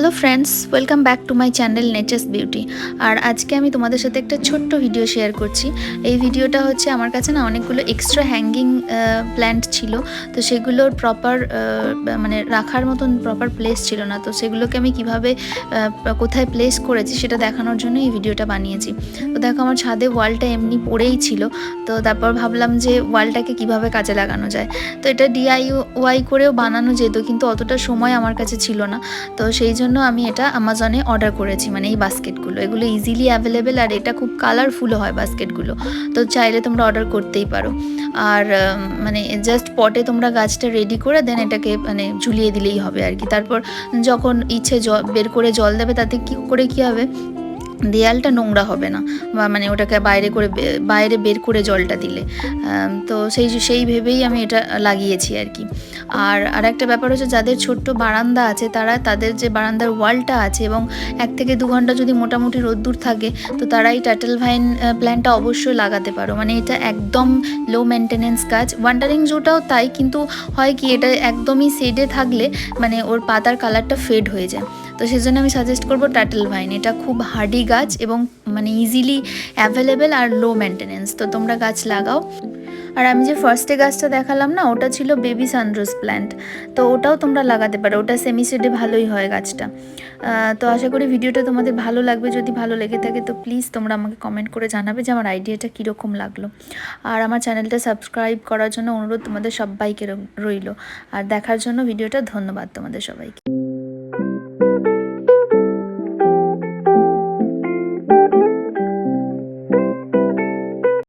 Hello friends, welcome back to my channel nature's beauty. আর আজকে আমি তোমাদের সাথে একটা ছোট্ট ভিডিও শেয়ার করছি। এই ভিডিওটা হচ্ছে আমার কাছে না অনেকগুলো এক্সট্রা হ্যাঙ্গিং প্ল্যান্ট ছিল, তো সেগুলোর প্রপার মানে রাখার মতন প্রপার প্লেস ছিল না। তো সেগুলোকে আমি কিভাবে কোথায় প্লেস করেছি সেটা দেখানোর জন্য এই ভিডিওটা বানিয়েছি। তো দেখো, আমার ছাদে ওয়ালটা এমনি পড়েই ছিল, তো তারপর ভাবলাম যে ওয়ালটাকে কিভাবে কাজে লাগানো যায়। তো এটা DIY করেও বানানো যেত, কিন্তু অতটা সময় আমার কাছে ছিল না। তো সেই জন্য আমি এটা অ্যামাজনে অর্ডার করেছি, মানে এই বাস্কেটগুলো, এগুলো ইজিলি অ্যাভেলেবেল আর এটা খুব কালারফুলও হয় বাস্কেটগুলো। তো চাইলে তোমরা অর্ডার করতেই পারো। আর মানে জাস্ট পটে তোমরা গাছটা রেডি করে দেন এটাকে মানে ঝুলিয়ে দিলেই হবে আর কি। তারপর যখন ইচ্ছে বের করে জল দেবে, তাতে কী হবে, দেয়ালটা নোংরা হবে না, বা মানে ওটাকে বাইরে বের করে জলটা দিলে। তো সেই ভেবেই আমি এটা লাগিয়েছি আর কি। আর একটা ব্যাপার হচ্ছে, যাদের ছোট্ট বারান্দা আছে তাদের যে বারান্দার ওয়ালটা আছে এবং 1 থেকে 2 ঘন্টা যদি মোটামুটি রোদ্দুর থাকে, তো তারা এই টার্টল ভাইন প্ল্যান্টটা অবশ্যই লাগাতে পারো। মানে এটা একদম লো মেনটেনেন্স গাছ। ওয়ান্ডারিং জোটাও তাই, কিন্তু হয় কি, এটা একদমই শেডে থাকলে মানে ওর পাতার কালারটা ফেড হয়ে যায়। তো সেজন্য আমি সাজেস্ট করবো টার্টল ভাইন। এটা খুব হার্ডি গাছ এবং মানে ইজিলি অ্যাভেলেবেল আর লো মেনটেনেন্স। তো তোমরা গাছ লাগাও। আর আমি যে ফার্স্টে গাছটা দেখালাম না, ওটা ছিল বেবি সানরোজ প্ল্যান্ট। তো ওটাও তোমরা লাগাতে পারো, ওটা সেমি শেডে ভালোই হয় গাছটা। তো আশা করি ভিডিওটা তোমাদের ভালো লাগবে। যদি ভালো লেগে থাকে তো প্লিজ তোমরা আমাকে কমেন্ট করে জানাবে যে আমার আইডিয়াটা কীরকম লাগলো। আর আমার চ্যানেলটা সাবস্ক্রাইব করার জন্য অনুরোধ তোমাদের সবাইকে রইল। আর দেখার জন্য ভিডিওটা ধন্যবাদ তোমাদের সবাইকে।